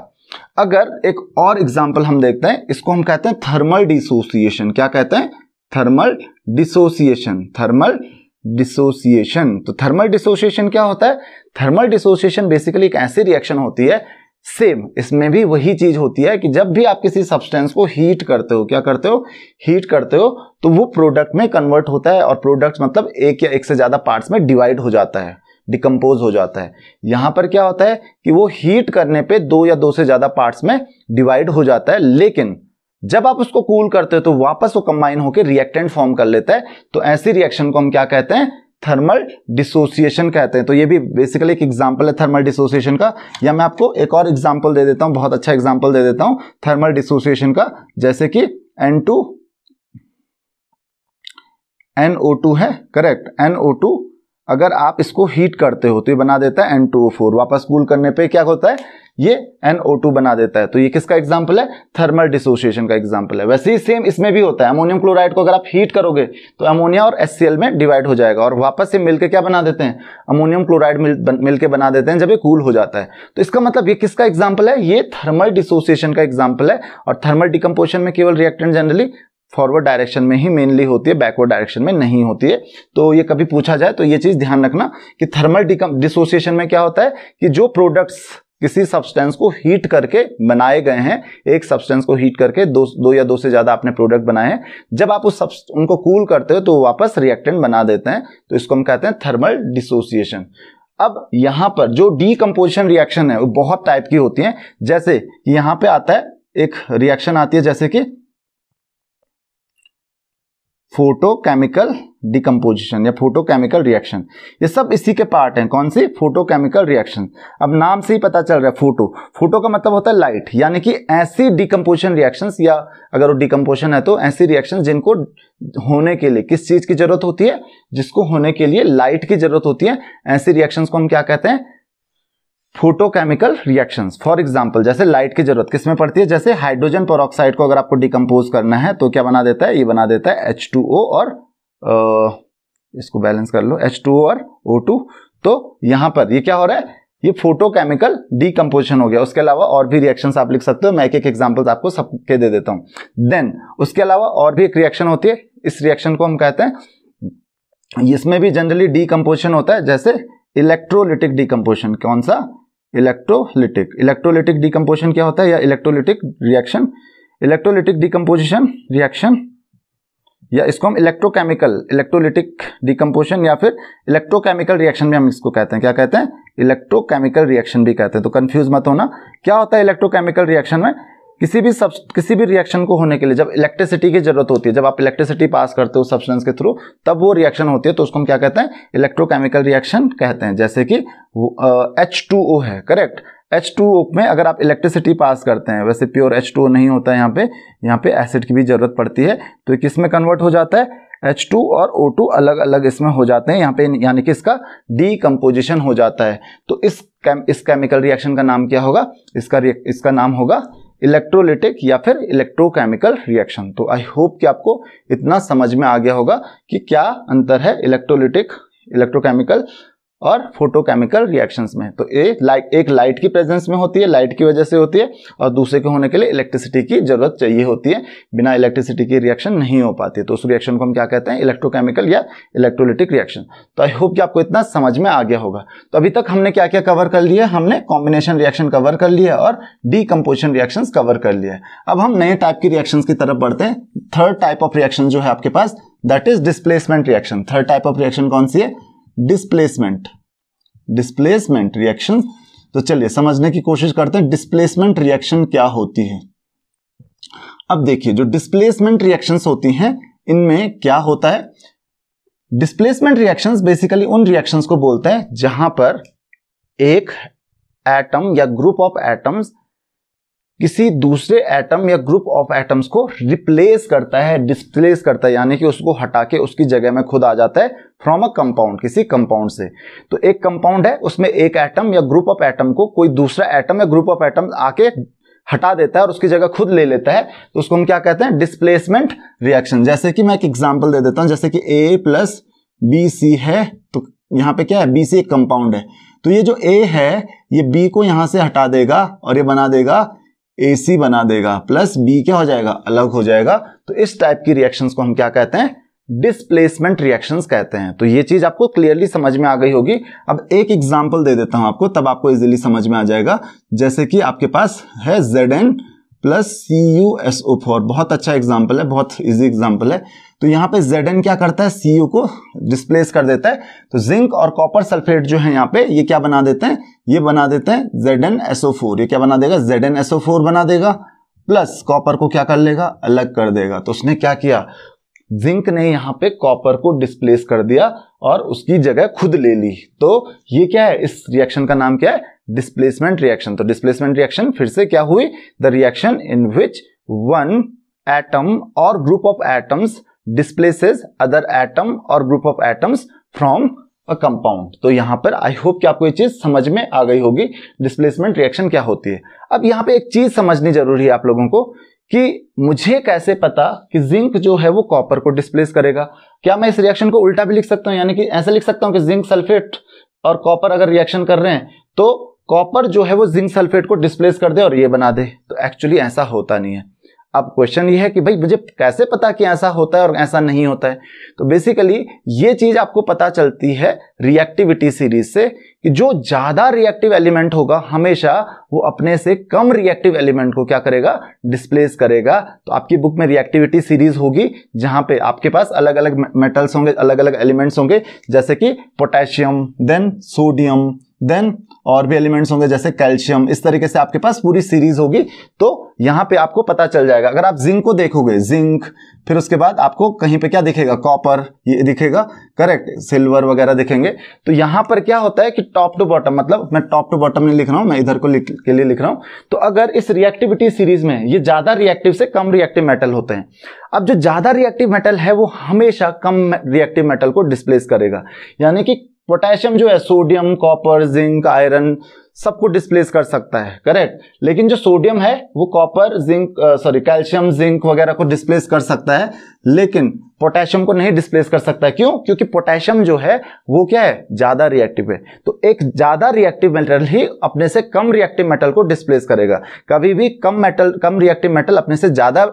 अगर एक और एग्जांपल हम देखते हैं, इसको हम कहते हैं थर्मल डिसोसिएशन। क्या कहते हैं, थर्मल डिसोसिएशन। थर्मल डिसोसिएशन, तो थर्मल डिसोसिएशन क्या होता है, थर्मल डिसोसिएशन बेसिकली एक ऐसी रिएक्शन होती है, सेम इसमें भी वही चीज होती है कि जब भी आप किसी सब्सटेंस को हीट करते हो, क्या करते हो, हीट करते हो, तो वो प्रोडक्ट में कन्वर्ट होता है, और प्रोडक्ट मतलब एक या एक से ज्यादा पार्ट्स में डिवाइड हो जाता है, डिकम्पोज हो जाता है। यहां पर क्या होता है कि वो हीट करने पे दो या दो से ज्यादा पार्ट्स में डिवाइड हो जाता है, लेकिन जब आप उसको कूल करते हो तो वापस वो कंबाइन होकर रिएक्टेंट फॉर्म कर लेता है, तो ऐसी रिएक्शन को हम क्या कहते हैं, थर्मल डिसोसिएशन कहते हैं। तो ये भी बेसिकली एक एग्जांपल है थर्मल डिसोसिएशन का। या मैं आपको एक और एग्जांपल दे देता हूं, बहुत अच्छा एग्जांपल दे देता हूं थर्मल डिसोसिएशन का, जैसे कि NO2 है, करेक्ट, NO2 अगर आप इसको हीट करते हो तो ये बना देता है N2O4, वापस कूल करने पे क्या होता है, ये NO2 बना देता है। तो ये किसका एग्जांपल है, थर्मल डिसोसिएशन का एग्जांपल है। वैसे ही सेम इसमें भी होता है, अमोनियम क्लोराइड को अगर आप हीट करोगे तो अमोनिया और HCl में डिवाइड हो जाएगा, और वापस से मिलकर क्या बना देते हैं, अमोनियम क्लोराइड मिलकर बना देते हैं जब ये कूल हो जाता है। तो इसका मतलब ये किसका एग्जाम्पल है, ये थर्मल डिसोसिएशन का एग्जाम्पल है। और थर्मल डिकम्पोजिशन में केवल रिएक्टेंट जनरली फॉरवर्ड डायरेक्शन में ही मेनली होती है, बैकवर्ड डायरेक्शन में नहीं होती है। तो ये कभी पूछा जाए तो ये चीज ध्यान रखना कि थर्मल डिसोसिएशन में क्या होता है कि जो प्रोडक्ट्स किसी सब्सटेंस को हीट करके बनाए गए हैं, एक सब्सटेंस को हीट करके दो या दो से ज्यादा आपने प्रोडक्ट बनाए हैं, जब आप उनको कूल करते हो तो वापस रिएक्टेंट बना देते हैं, तो इसको हम कहते हैं थर्मल डिसोसिएशन। अब यहां पर जो डीकंपोजिशन रिएक्शन है वो बहुत टाइप की होती है, जैसे यहां पे आता है एक रिएक्शन आती है जैसे कि फोटोकेमिकल डिकम्पोजिशन या फोटोकेमिकल रिएक्शन। ये सब इसी के पार्ट हैं, कौन सी, फोटोकेमिकल रिएक्शन। अब नाम से ही पता चल रहा है, फोटो का मतलब होता है लाइट, यानी कि ऐसी डिकम्पोजिशन रिएक्शंस, या अगर वो डिकम्पोजिशन है तो ऐसी रिएक्शंस जिनको होने के लिए किस चीज की जरूरत होती है, जिसको होने के लिए लाइट की जरूरत होती है, ऐसी रिएक्शंस को हम क्या कहते हैं, फोटोकेमिकल रिएक्शंस। फॉर एग्जांपल जैसे लाइट की जरूरत किसमें पड़ती है, जैसे हाइड्रोजन पेरोक्साइड को अगर आपको डिकम्पोज करना है तो क्या बना देता है, ये बना देता है H2O और इसको बैलेंस कर लो, H2O और O2। तो यहां पर ये क्या हो रहा है, ये फोटोकेमिकल डिकम्पोजिशन हो गया। उसके अलावा और भी रिएक्शंस आप लिख सकते हो, मैं एक एग्जांपल आपको सबके दे देता हूं। देन उसके अलावा और भी एक रिएक्शन होती है, इस रिएक्शन को हम कहते हैं, इसमें भी जनरली डिकम्पोजिशन होता है, जैसे इलेक्ट्रोलिटिक डिकम्पोजिशन। कौन सा, इलेक्ट्रोलिटिक डिकम्पोजिशन क्या होता है, या electrolytic reaction. Electrolytic decomposition reaction या इसको हम इलेक्ट्रोकेमिकल, इलेक्ट्रोलिटिक डिकम्पोजिशन या फिर इलेक्ट्रोकेमिकल रिएक्शन भी हम इसको कहते हैं। क्या कहते हैं? इलेक्ट्रोकेमिकल रिएक्शन भी कहते हैं। तो कंफ्यूज मत होना। क्या होता है इलेक्ट्रोकेमिकल रिएक्शन में? किसी भी रिएक्शन को होने के लिए जब इलेक्ट्रिसिटी की जरूरत होती है, जब आप इलेक्ट्रिसिटी पास करते हो सब्सटेंस के थ्रू, तब वो रिएक्शन होती है, तो उसको हम क्या कहते हैं? इलेक्ट्रोकेमिकल रिएक्शन कहते हैं। जैसे कि H2O है, करेक्ट। H2O में अगर आप इलेक्ट्रिसिटी पास करते हैं, वैसे प्योर H2O नहीं होता है, यहाँ पे एसिड की भी जरूरत पड़ती है, तो किस में कन्वर्ट हो जाता है? H2 और O2 अलग अलग इसमें हो जाते हैं यहाँ पे, यानी कि इसका डीकम्पोजिशन हो जाता है। तो इस केमिकल रिएक्शन का नाम क्या होगा? इसका नाम होगा इलेक्ट्रोलिटिक या फिर इलेक्ट्रोकेमिकल रिएक्शन। तो आई होप कि आपको इतना समझ में आ गया होगा कि क्या अंतर है इलेक्ट्रोलिटिक, इलेक्ट्रोकेमिकल और फोटोकेमिकल रिएक्शंस में। तो एक लाइट की प्रेजेंस में होती है, लाइट की वजह से होती है, और दूसरे के होने के लिए इलेक्ट्रिसिटी की जरूरत चाहिए होती है। बिना इलेक्ट्रिसिटी की रिएक्शन नहीं हो पाती, तो उस रिएक्शन को हम क्या कहते हैं? इलेक्ट्रोकेमिकल या इलेक्ट्रोलिटिक रिएक्शन। तो आई होप कि आपको इतना समझ में आ गया होगा। तो अभी तक हमने क्या क्या कवर कर लिया? हमने कॉम्बिनेशन रिएक्शन कवर कर लिया और डीकम्पोजिशन रिएक्शंस कवर कर लिया है। अब हम नए टाइप की रिएक्शंस की तरफ बढ़ते हैं। थर्ड टाइप ऑफ रिएक्शन जो है आपके पास, that is displacement reaction. Third type of reaction कौन सी है? Displacement reaction. तो चलिए समझने की कोशिश करते हैं डिस्प्लेसमेंट रिएक्शन क्या होती है। अब देखिए, जो डिस्प्लेसमेंट रिएक्शंस होती हैं, इनमें क्या होता है? डिस्प्लेसमेंट रिएक्शंस बेसिकली उन रिएक्शंस को बोलते हैं जहां पर एक एटम या ग्रुप ऑफ एटम्स किसी दूसरे एटम या ग्रुप ऑफ एटम्स को रिप्लेस करता है, डिस्प्लेस करता है, यानी कि उसको हटा के उसकी जगह में खुद आ जाता है फ्रॉम अ कंपाउंड, किसी कंपाउंड से। तो एक कंपाउंड है, उसमें एक एटम या ग्रुप ऑफ एटम को कोई दूसरा एटम या ग्रुप ऑफ एटम आके हटा देता है और उसकी जगह खुद ले लेता है, तो उसको हम क्या कहते हैं? Displacement reaction. जैसे कि मैं एक एग्जांपल दे देता हूं, जैसे कि A+BC है, तो यहां पे क्या है? BC एक कंपाउंड है, तो ये जो A है ये B को यहां से हटा देगा और ये बना देगा AC बना देगा, प्लस B क्या हो जाएगा? अलग हो जाएगा। तो इस टाइप की रिएक्शंस को हम क्या कहते हैं? डिस्प्लेसमेंट रिएक्शंस कहते हैं। तो ये चीज आपको क्लियरली समझ में आ गई होगी। अब एक एग्जांपल दे देता हूं आपको, तब आपको इजीली समझ में आ जाएगा। जैसे कि आपके पास है Zn+CuSO4, बहुत अच्छा एग्जांपल है, बहुत इजी एग्जांपल है। तो यहाँ पे Zn क्या करता है? Cu को डिस्प्लेस कर देता है। तो जिंक और कॉपर सल्फेट जो है यहाँ पे, ये क्या बना देते हैं? ये बना देते हैं ZnSO4। ये क्या बना देगा? ZnSO4 बना देगा, प्लस कॉपर को क्या कर लेगा? अलग कर देगा। तो उसने क्या किया? जिंक ने यहाँ पे कॉपर को डिस्प्लेस कर दिया और उसकी जगह खुद ले ली। तो ये क्या है? इस रिएक्शन का नाम क्या है? Displacement reaction. तो डिस्प्लेसमेंट रिएक्शन फिर से क्या हुई? The reaction in which one atom or group of atoms displaces other atom or group of atoms from a compound. तो यहां पर आई होप कि आपको ये चीज समझ में आ गई होगी, डिस्प्लेसमेंट रिएक्शन क्या होती है। अब यहां पे एक चीज समझनी जरूरी है आप लोगों को कि मुझे कैसे पता कि जिंक जो है वो कॉपर को डिस्प्लेस करेगा। क्या मैं इस रिएक्शन को उल्टा भी लिख सकता हूं? यानी कि ऐसे लिख सकता हूं कि जिंक सल्फेट और कॉपर अगर रिएक्शन कर रहे हैं तो कॉपर जो है वो जिंक सल्फेट को डिस्प्लेस कर दे और ये बना दे। तो एक्चुअली ऐसा होता नहीं है। अब क्वेश्चन ये है कि भाई मुझे कैसे पता कि ऐसा होता है और ऐसा नहीं होता है? तो बेसिकली ये चीज आपको पता चलती है रिएक्टिविटी सीरीज से, कि जो ज्यादा रिएक्टिव एलिमेंट होगा हमेशा वो अपने से कम रिएक्टिव एलिमेंट को क्या करेगा? डिस्प्लेस करेगा। तो आपकी बुक में रिएक्टिविटी सीरीज होगी जहां पे आपके पास अलग अलग मेटल्स होंगे, अलग अलग एलिमेंट्स होंगे, जैसे कि पोटेशियम, देन सोडियम, देन और भी एलिमेंट्स होंगे जैसे कैल्शियम। इस तरीके से आपके पास पूरी सीरीज होगी। तो यहां पे आपको पता चल जाएगा। अगर आप जिंक को देखोगे, जिंक, फिर उसके बाद आपको कहीं पे क्या दिखेगा? कॉपर, ये दिखेगा, करेक्ट, सिल्वर वगैरह दिखेंगे। तो यहां पर क्या होता है कि टॉप टू बॉटम, मतलब मैं टॉप टू बॉटम नहीं लिख रहा हूं, मैं इधर को के लिए लिख रहा हूं। तो अगर इस रिएक्टिविटी सीरीज में ये ज्यादा रिएक्टिव से कम रिएक्टिव मेटल होते हैं, अब जो ज्यादा रिएक्टिव मेटल है वो हमेशा कम रिएक्टिव मेटल को डिस्प्लेस करेगा। यानी कि पोटेशियम जो है सोडियम, कॉपर, जिंक, आयरन सबको डिस्प्लेस कर सकता है, करेक्ट। लेकिन जो सोडियम है वो कॉपर, जिंक, कैल्शियम, जिंक वगैरह को डिस्प्लेस कर सकता है, लेकिन पोटेशियम को नहीं डिस्प्लेस कर सकता है। क्यों? क्योंकि पोटेशियम जो है वो क्या है? ज्यादा रिएक्टिव है। तो एक ज्यादा रिएक्टिव मेटल ही अपने से कम रिएक्टिव मेटल को डिस्प्लेस करेगा। कभी भी कम रिएक्टिव मेटल अपने से ज्यादा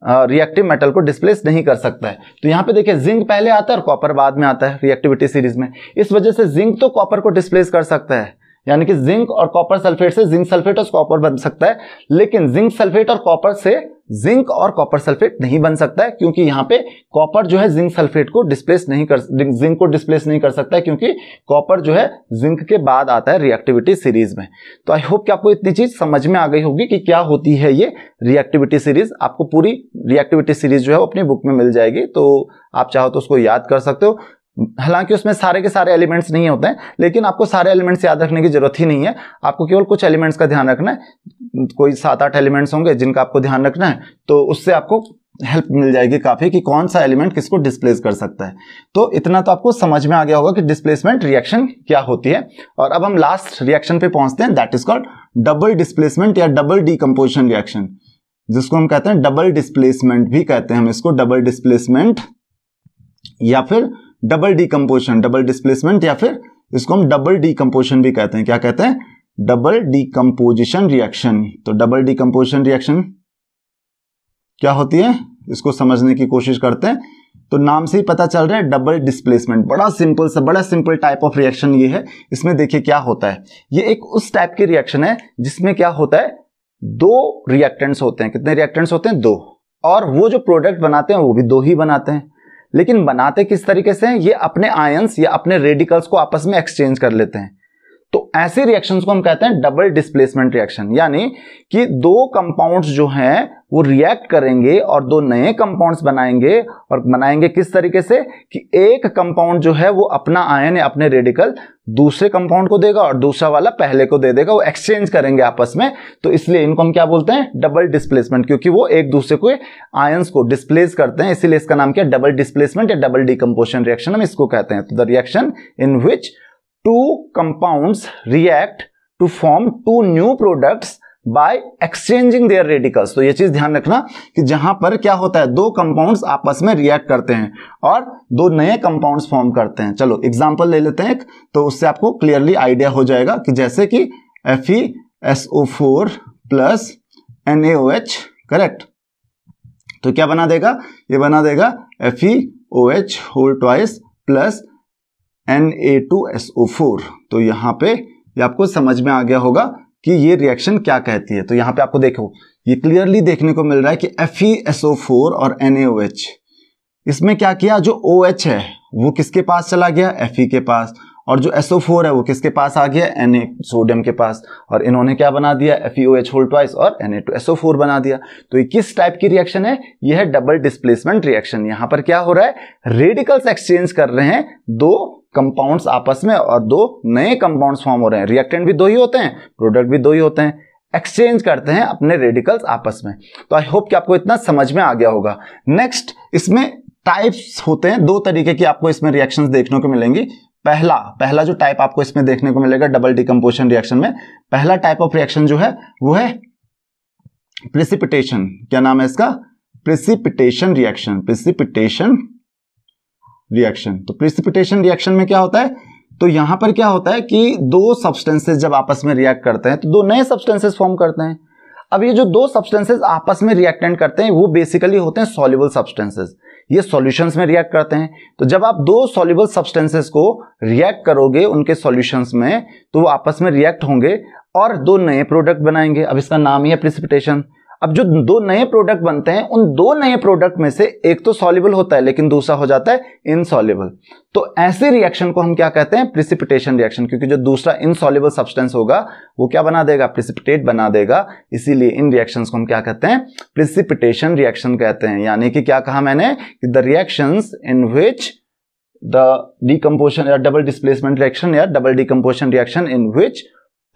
रिएक्टिव मेटल को डिस्प्लेस नहीं कर सकता है। तो यहां पे देखिए जिंक पहले आता है और कॉपर बाद में आता है रिएक्टिविटी सीरीज में। इस वजह से जिंक तो कॉपर को डिस्प्लेस कर सकता है, यानी कि जिंक और कॉपर सल्फेट से जिंक सल्फेट और कॉपर बन सकता है, लेकिन जिंक सल्फेट और कॉपर से जिंक और कॉपर सल्फेट नहीं बन सकता है, क्योंकि यहाँ पे कॉपर जो है जिंक सल्फेट को डिस्प्लेस नहीं कर सकता है, क्योंकि कॉपर जो है जिंक के बाद आता है रिएक्टिविटी सीरीज में। तो आई होप कि आपको इतनी चीज समझ में आ गई होगी कि क्या होती है ये रिएक्टिविटी सीरीज। आपको पूरी रिएक्टिविटी सीरीज जो है अपनी बुक में मिल जाएगी, तो आप चाहो तो उसको याद कर सकते हो। हालांकि उसमें सारे के सारे एलिमेंट्स नहीं होते हैं, लेकिन आपको सारे एलिमेंट्स याद रखने की जरूरत ही नहीं है, आपको केवल कुछ एलिमेंट्स का ध्यान रखना है। कोई 7-8 एलिमेंट्स होंगे जिनका आपको ध्यान रखना है, तो उससे आपको हेल्प मिल जाएगी काफी कि कौन सा एलिमेंट किसको डिस्प्लेस कर सकता है। तो इतना तो आपको समझ में आ गया होगा कि डिस्प्लेसमेंट रिएक्शन क्या होती है। और अब हम लास्ट रिएक्शन पे पहुंचते हैं, that is called double displacement या डबल डीकंपोजिशन रिएक्शन, जिसको हम कहते हैं डबल डिस्प्लेसमेंट भी कहते हैं हम इसको, डबल डिस्प्लेसमेंट या फिर डबल डीकंपोजिशन, डबल डिस्प्लेसमेंट या फिर इसको हम डबल डीकंपोजिशन भी कहते हैं। क्या कहते हैं? Double decomposition reaction. तो डबल डीकंपोजिशन रिएक्शन क्या होती है, इसको समझने की कोशिश करते हैं। तो नाम से ही पता चल रहा है डबल डिस्प्लेसमेंट, बड़ा सिंपल टाइप ऑफ रिएक्शन ये है। इसमें देखिए क्या होता है, ये एक उस टाइप की रिएक्शन है जिसमें क्या होता है, दो रिएक्टेंट्स होते हैं। कितने रिएक्टेंट्स होते हैं? 2। और वो जो प्रोडक्ट बनाते हैं वो भी 2 ही बनाते हैं। लेकिन बनाते किस तरीके से हैं? ये अपने आयंस या अपने रेडिकल्स को आपस में एक्सचेंज कर लेते हैं। तो ऐसे रिएक्शंस को हम कहते हैं डबल डिस्प्लेसमेंट रिएक्शन, यानी कि 2 कंपाउंड्स जो हैं वो रिएक्ट करेंगे और 2 नए कंपाउंड्स बनाएंगे। और बनाएंगे किस तरीके से कि एक कंपाउंड जो है वो अपना आयन या अपने रेडिकल दूसरे कंपाउंड को देगा और दूसरा वाला पहले को दे देगा, वो एक्सचेंज करेंगे आपस में। तो इसलिए इनको हम क्या बोलते हैं? डबल डिस्प्लेसमेंट, क्योंकि वो एक दूसरे को आयंस को डिस्प्लेस करते हैं, इसीलिए इसका नाम क्या है? डबल डिस्प्लेसमेंट या डबल डीकंपोजिशन रिएक्शन हम इसको कहते हैं। तो the reaction in which 2 compounds react to form 2 new products by exchanging their radicals। तो ये चीज ध्यान रखना कि जहां पर क्या होता है, 2 कंपाउंड्स आपस में रिएक्ट करते हैं और 2 नए कंपाउंड्स फॉर्म करते हैं। चलो एग्जांपल ले लेते हैं, तो उससे आपको क्लियरली आइडिया हो जाएगा कि जैसे कि FeSO4 प्लस NaOH, करेक्ट। तो क्या बना देगा? ये बना देगा FeOH whole twice plus Na2SO4। तो यहां पे ये आपको समझ में आ गया होगा कि ये रिएक्शन क्या कहती है। तो यहां पे आपको देखो, ये क्लियरली देखने को मिल रहा है कि FeSO4 और NaOH, इसमें क्या किया, जो OH है वो किसके पास चला गया? Fe के पास। और जो SO4 है वो किसके पास आ गया? Na सोडियम के पास। और इन्होंने क्या बना दिया? FeOH होल ट्वाइस और Na2SO4 बना दिया। तो ये किस टाइप की रिएक्शन है? ये है डबल डिस्प्लेसमेंट रिएक्शन। यहां पर क्या हो रहा है, रेडिकल्स एक्सचेंज कर रहे हैं 2 कंपाउंड्स आपस में और 2 नए कंपाउंड्स फॉर्म हो रहे हैं। रिएक्टेंट भी 2 ही होते हैं, प्रोडक्ट भी 2 ही होते हैं, एक्सचेंज करते हैं अपने रेडिकल्स आपस में। तो आई होप कि आपको इतना समझ में आ गया होगा। नेक्स्ट, इसमें टाइप्स होते हैं, 2 तरीके की आपको इसमें रिएक्शंस देखने को मिलेंगी। पहला जो टाइप आपको इसमें देखने को मिलेगा डबल डीकंपोजिशन रिएक्शन में, पहला टाइप ऑफ रिएक्शन जो है वो है प्रेसिपिटेशन। क्या नाम है इसका? Precipitation reaction. Precipitation reaction. तो प्रेसिपिटेशन रिएक्शन में क्या होता है, तो यहां पर क्या होता है कि 2 सब्सटेंसेस जब आपस में रिएक्ट करते हैं तो 2 नए सब्सटेंसेस फॉर्म करते हैं। अब ये जो 2 सब्सटेंसेस आपस में रिएक्टेंट करते हैं वो बेसिकली होते हैं सॉल्युबल सब्सटेंसेस, ये सॉल्यूशंस में रिएक्ट करते हैं। तो जब आप 2 सॉल्युबल सब्सटेंसेस को रिएक्ट करोगे उनके सॉल्यूशंस में, तो वो आपस में रिएक्ट होंगे और 2 नए प्रोडक्ट बनाएंगे। अब इसका नाम ही है प्रेसिपिटेशन। अब जो 2 नए प्रोडक्ट बनते हैं, उन 2 नए प्रोडक्ट में से एक तो सॉल्युबल होता है लेकिन दूसरा हो जाता है इनसॉल्युबल। तो ऐसे रिएक्शन को हम क्या कहते हैं? प्रेसिपिटेशन रिएक्शन, क्योंकि जो दूसरा इनसॉल्युबल सब्सटेंस होगा वो क्या बना देगा? प्रेसिपिटेट बना देगा। इसीलिए इन रिएक्शंस को हम क्या कहते हैं? प्रेसिपिटेशन रिएक्शन कहते हैं। यानी कि क्या कहा मैंने कि the reactions in which the decomposition या डबल डिस्प्लेसमेंट रिएक्शन या double decomposition reaction in which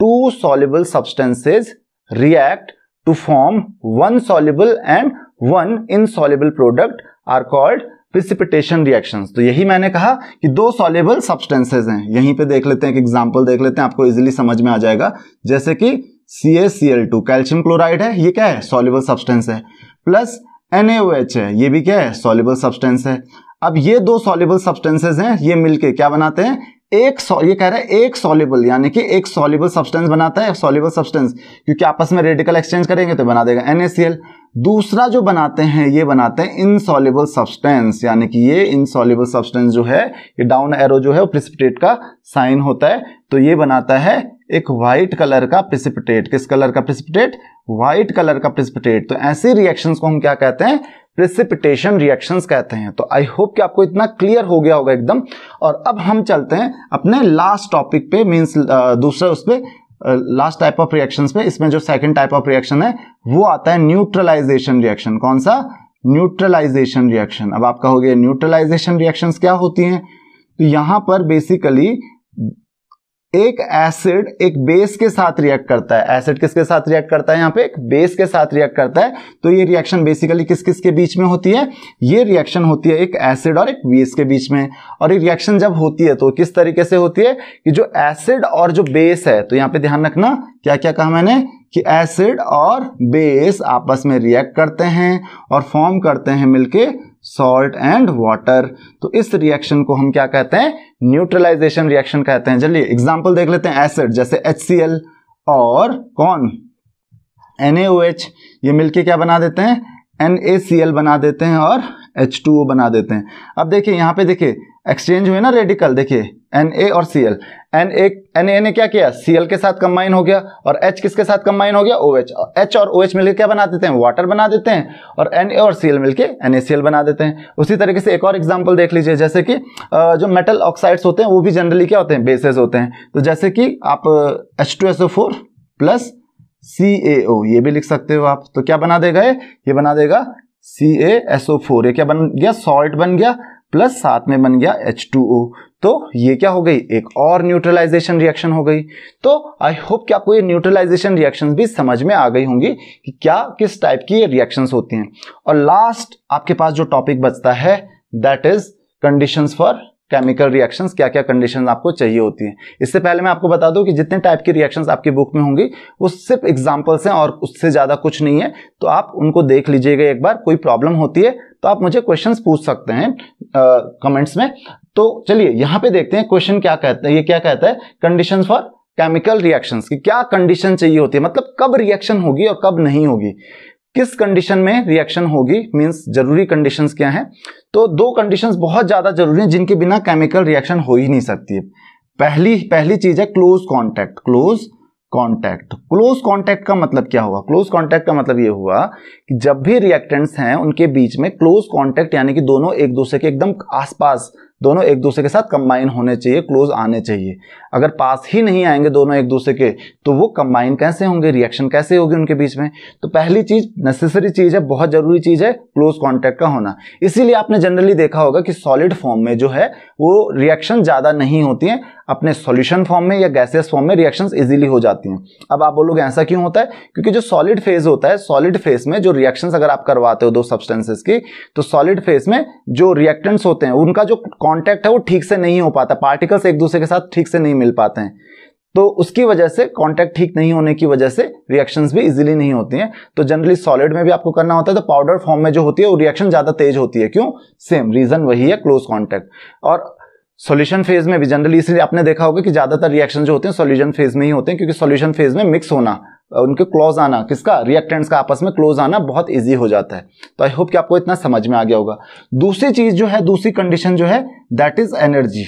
2 soluble substances react to form 1 soluble and 1 insoluble product are called precipitation reactions। तो यही मैंने कहा कि 2 soluble substances हैं। यहीं पे देख लेते हैं, एक एग्जांपल देख लेते हैं, आपको इजीली समझ में आ जाएगा। जैसे कि CaCl2 कैल्शियम क्लोराइड है, ये क्या है? soluble substance है। प्लस NaOH है, ये भी क्या है? soluble substance है। अब ये 2 soluble substances हैं, ये मिलके क्या बनाते हैं? ये कह रहा है एक सॉल्युबल, यानी कि एक सॉल्युबल सब्सटेंस बनाता है, सॉल्युबल सब्सटेंस, क्योंकि आपस में रेडिकल एक्सचेंज करेंगे तो बना देगा NaCl। दूसरा जो बनाते हैं ये बनाते हैं इनसॉल्युबल सब्सटेंस, यानी कि ये इनसॉल्युबल सब्सटेंस जो है, ये डाउन एरो जो है वो प्रेसिपिटेट का साइन होता है, तो ये बनाता है एक व्हाइट कलर का प्रेसिपिटेट। किस कलर का प्रेसिपिटेट? व्हाइट कलर का प्रेसिपिटेट। तो ऐसी रिएक्शंस को हम क्या कहते हैं? प्रेसिपिटेशन रिएक्शंस कहते हैं। तो आई होप कि आपको इतना क्लियर हो गया होगा एकदम। और अब हम चलते हैं अपने लास्ट टॉपिक पे, मींस दूसरा उस पे लास्ट टाइप ऑफ रिएक्शंस पे। इसमें जो सेकंड टाइप ऑफ रिएक्शन है वो आता है न्यूट्रलाइजेशन रिएक्शन। कौन सा? Neutralization reaction. अब आप कहोगे न्यूट्रलाइजेशन रिएक्शंस क्या होती हैं? तो यहां पर बेसिकली एक एसिड एक बेस के साथ रिएक्ट करता है। एसिड किसके साथ रिएक्ट करता है? यहाँ पे एक बेस के साथ रिएक्ट करता है। तो ये रिएक्शन बेसिकली किस किस के बीच में होती है? ये रिएक्शन होती है एक एसिड और एक बेस के बीच में। और ये रिएक्शन जब होती है तो किस तरीके से होती है कि जो एसिड और जो बेस है, तो यहाँ पे ध्यान रखना क्या क्या कहा मैंने कि एसिड और बेस आपस में रिएक्ट करते हैं और फॉर्म करते हैं मिलके सॉल्ट एंड वाटर। तो इस रिएक्शन को हम क्या कहते हैं? न्यूट्रलाइजेशन रिएक्शन कहते हैं। चलिए एग्जांपल देख लेते हैं। एसिड जैसे HCl और कौन? NaOH, ये मिलके क्या बना देते हैं? NaCl बना देते हैं और H2O बना देते हैं। अब देखिए यहाँ पे देखिए एक्सचेंज हुए ना रेडिकल, देखिए Na और Cl। Na ने क्या किया? Cl के साथ कंबाइन हो गया और H किसके साथ कंबाइन हो गया? OH। H और OH मिलकर क्या बना देते हैं? वाटर बना देते हैं। और Na और Cl मिलकर NaCl बना देते हैं। उसी तरीके से एक और एग्जांपल देख लीजिए, जैसे कि जो मेटल ऑक्साइड्स होते हैं वो भी जनरली क्या होते हैं? बेसेस होते हैं। तो जैसे कि आप H2SO4 प्लस CaO ये भी लिख सकते हो आप। तो क्या बना देगा ये बना देगा CaSO4। ये क्या बन गया? सॉल्ट बन गया, प्लस साथ में बन गया H2O। तो ये क्या हो गई? एक और न्यूट्रलाइजेशन रिएक्शन हो गई। तो आई होप कि आपको ये न्यूट्रलाइजेशन रिएक्शंस भी समझ में आ गई होंगी कि क्या किस टाइप की ये रिएक्शंस होती हैं। और लास्ट आपके पास जो टॉपिक बचता है that is conditions for chemical reactions. क्या क्या कंडीशंस आपको चाहिए होती हैं। इससे पहले मैं आपको बता दूं कि जितने टाइप की रिएक्शंस आपकी बुक में होंगी वो सिर्फ एग्जांपल्स हैं और उससे ज्यादा कुछ नहीं है। तो आप उनको देख लीजिएगा एक बार। कोई प्रॉब्लम होती है तो आप मुझे क्वेश्चंस पूछ सकते हैं कमेंट्स में। तो चलिए यहां पे देखते हैं क्वेश्चन क्या कहता है। ये क्या कहता है? कंडीशंस फॉर केमिकल रिएक्शंस की क्या कंडीशन चाहिए होती है, मतलब कब रिएक्शन होगी और कब नहीं होगी, किस कंडीशन में रिएक्शन होगी, मींस जरूरी कंडीशंस क्या हैं। तो दो कंडीशंस बहुत ज्यादा जरूरी हैं जिनके बिना केमिकल रिएक्शन हो ही नहीं सकती है। पहली चीज है क्लोज कॉन्टैक्ट। क्लोज कॉन्टैक्ट का मतलब क्या हुआ? क्लोज कॉन्टैक्ट का मतलब ये हुआ कि जब भी रिएक्टेंट्स हैं उनके बीच में क्लोज कॉन्टैक्ट, यानी कि दोनों एक दूसरे के एकदम आसपास, दोनों एक दूसरे के साथ कंबाइन होने चाहिए, क्लोज आने चाहिए। अगर पास ही नहीं आएंगे दोनों एक दूसरे के तो वो कंबाइन कैसे होंगे? रिएक्शन कैसे होगी उनके बीच में? तो पहली चीज, नेसेसरी चीज है, बहुत जरूरी चीज है क्लोज कॉन्टैक्ट का होना। इसीलिए आपने जनरली देखा होगा कि सॉलिड फॉर्म में जो है वो रिएक्शन ज्यादा नहीं होती है, अपने सॉल्यूशन फॉर्म में या गैसियस फॉर्म में रिएक्शंस इजीली हो जाती हैं। अब आप बोलोगे ऐसा क्यों होता है? क्योंकि जो सॉलिड फेज होता है, सॉलिड फेज में जो रिएक्शंस अगर आप करवाते हो दो सब्सटेंसेस की, तो सॉलिड फेज में जो रिएक्टेंट्स होते हैं उनका जो कांटेक्ट है वो ठीक से नहीं हो पाता, पार्टिकल्स एक दूसरे के साथ ठीक से नहीं मिल पाते हैं। तो उसकी वजह से, कांटेक्ट ठीक नहीं होने की वजह से रिएक्शंस भी इजीली नहीं होती हैं। तो जनरली सॉलिड में भी आपको करना होता है, तो पाउडर फॉर्म में जो होती है वो रिएक्शन ज्यादा तेज होती है। क्यों? सेम रीजन वही है, क्लोज कॉन्टैक्ट। और सॉल्यूशन फेज में भी जनरली इसलिए आपने देखा होगा कि ज्यादातर रिएक्शन जो होते हैं सॉल्यूशन फेज में ही होते हैं, क्योंकि सॉल्यूशन फेज में मिक्स होना, उनके क्लोज आना, किसका? रिएक्टेंट्स का आपस में क्लोज आना बहुत इजी हो जाता है। तो आई होप कि आपको इतना समझ में आ गया होगा। दूसरी चीज जो है, दूसरी कंडीशन जो है दैट इज एनर्जी।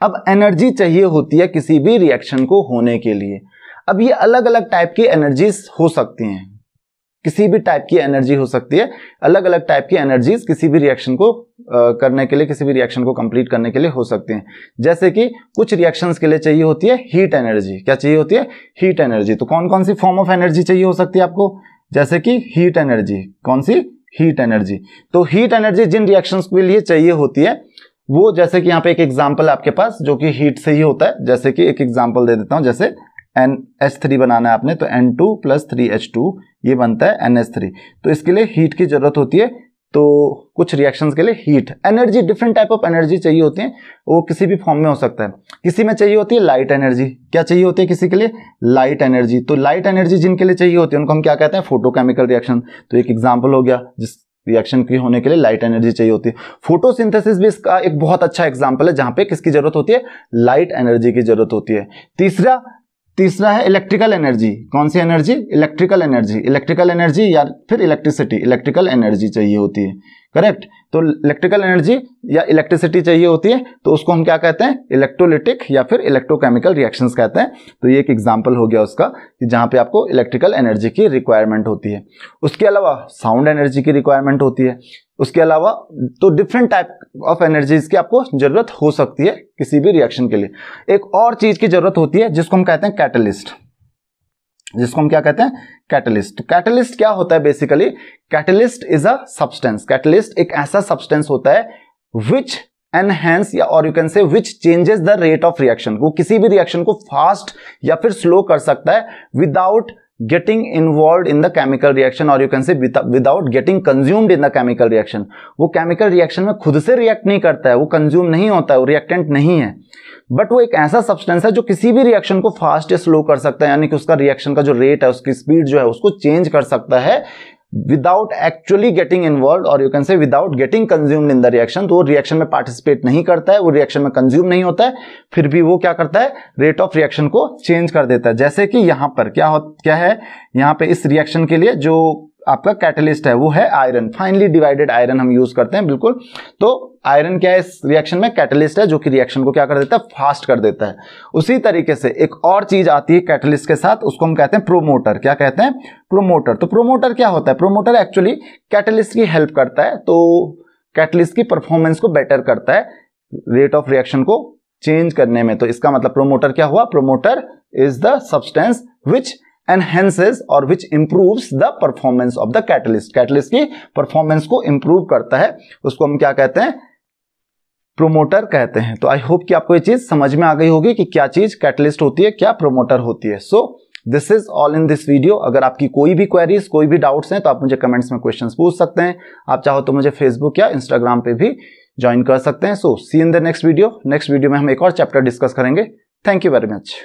अब एनर्जी चाहिए होती है किसी भी रिएक्शन को होने के लिए। अब ये अलग अलग टाइप की एनर्जीज हो सकती हैं, किसी भी टाइप की एनर्जी हो सकती है, अलग अलग टाइप की एनर्जीज किसी भी रिएक्शन को करने के लिए, किसी भी रिएक्शन को कंप्लीट करने के लिए हो सकती हैं। जैसे कि कुछ रिएक्शंस के लिए चाहिए होती है हीट एनर्जी। क्या चाहिए होती है? Heat energy. तो कौन कौन सी फॉर्म ऑफ एनर्जी चाहिए हो सकती है आपको? जैसे कि हीट एनर्जी। कौन सी? Heat energy. तो हीट एनर्जी जिन रिएक्शंस के लिए चाहिए होती है वो, जैसे कि यहाँ पे एक एग्जाम्पल आपके पास जो कि हीट से ही होता है। जैसे कि एक एग्जाम्पल दे देता हूं, जैसे NH3 बनाना है आपने, तो N2 + 3H2 ये बनता है NH3। तो इसके लिए हीट की जरूरत होती है। तो कुछ रिएक्शंस के लिए heat energy, different type of energy चाहिए होती है, वो किसी भी फॉर्म में हो सकता है। किसी में चाहिए होती है लाइट एनर्जी। क्या चाहिए होती है किसी के लिए? Light energy. तो लाइट एनर्जी जिनके लिए चाहिए होती है उनको हम क्या कहते हैं? Photochemical reaction. तो एक एग्जाम्पल हो गया जिस रिएक्शन की होने के लिए लाइट एनर्जी चाहिए होती है। फोटोसिंथेसिस भी इसका एक बहुत अच्छा एग्जाम्पल है जहां पे किसकी जरूरत होती है? लाइट एनर्जी की जरूरत होती है। तीसरा है इलेक्ट्रिकल एनर्जी। कौन सी energy? Electrical energy. Electrical energy या फिर इलेक्ट्रिसिटी, इलेक्ट्रिकल एनर्जी चाहिए होती है। करेक्ट। तो इलेक्ट्रिकल एनर्जी या इलेक्ट्रिसिटी चाहिए होती है तो उसको हम क्या कहते हैं, इलेक्ट्रोलिटिक या फिर इलेक्ट्रोकेमिकल रिएक्शंस कहते हैं। तो ये एक एग्जांपल हो गया उसका कि जहां पे आपको इलेक्ट्रिकल एनर्जी की रिक्वायरमेंट होती है। उसके अलावा साउंड एनर्जी की रिक्वायरमेंट होती है। उसके अलावा तो डिफरेंट टाइप ऑफ एनर्जीज की आपको जरूरत हो सकती है किसी भी रिएक्शन के लिए। एक और चीज की जरूरत होती है जिसको हम कहते हैं कैटलिस्ट, जिसको हम क्या कहते हैं, कैटलिस्ट। कैटलिस्ट क्या होता है basically, catalyst is a substance. Catalyst एक ऐसा सब्सटेंस होता है विच एनहेंस या और यू कैन से विच changes the rate of reaction. वो किसी भी रिएक्शन को फास्ट या फिर स्लो कर सकता है without getting involved in the chemical reaction और you can say without getting consumed in the chemical reaction. वो केमिकल रिएक्शन में खुद से रिएक्ट नहीं करता है, वो कंज्यूम नहीं होता है, वो रिएक्टेंट नहीं है, बट वो एक ऐसा सब्सटेंस है जो किसी भी रिएक्शन को फास्ट या स्लो कर सकता है, यानी कि उसका रिएक्शन का जो रेट है, उसकी स्पीड जो है उसको चेंज कर सकता है विदाउट एक्चुअली गेटिंग इन्वॉल्व और you can say without getting consumed in the reaction. तो वो रिएक्शन में पार्टिसिपेट नहीं करता है, वो रिएक्शन में कंज्यूम नहीं होता है, फिर भी वो क्या करता है, रेट ऑफ रिएक्शन को चेंज कर देता है। जैसे कि यहां पर क्या है, यहां पे इस रिएक्शन के लिए जो आपका कैटलिस्ट है वो है आयरन, फाइनली डिवाइडेड आयरन हम यूज करते हैं, बिल्कुल। तो आयरन क्या है इस रिएक्शन में, कैटलिस्ट है जो कि रिएक्शन को क्या कर देता है, फास्ट कर देता है। उसी तरीके से एक और चीज आती है कैटलिस्ट के साथ, उसको हम कहते हैं प्रोमोटर। क्या कहते हैं, प्रोमोटर। तो प्रोमोटर क्या होता है, प्रोमोटर एक्चुअली कैटलिस्ट की हेल्प करता है, तो कैटलिस्ट की परफॉर्मेंस को बेटर करता है रेट ऑफ रिएक्शन को चेंज करने में। तो इसका मतलब प्रोमोटर क्या हुआ, promoter is the substance which enhances और which improves the performance of the catalyst। Catalyst की परफॉर्मेंस को इंप्रूव करता है, उसको हम क्या कहते हैं, प्रोमोटर कहते हैं। तो आई होप कि आपको ये चीज समझ में आ गई होगी कि क्या चीज कैटलिस्ट होती है, क्या प्रोमोटर होती है। So this is all in this video. अगर आपकी कोई भी क्वेरीज, कोई भी डाउट्स हैं तो आप मुझे कमेंट्स में क्वेश्चंस पूछ सकते हैं। आप चाहो तो मुझे फेसबुक या इंस्टाग्राम पे भी ज्वाइन कर सकते हैं। So see in the next video. Next video में हम एक और चैप्टर डिस्कस करेंगे। Thank you very much.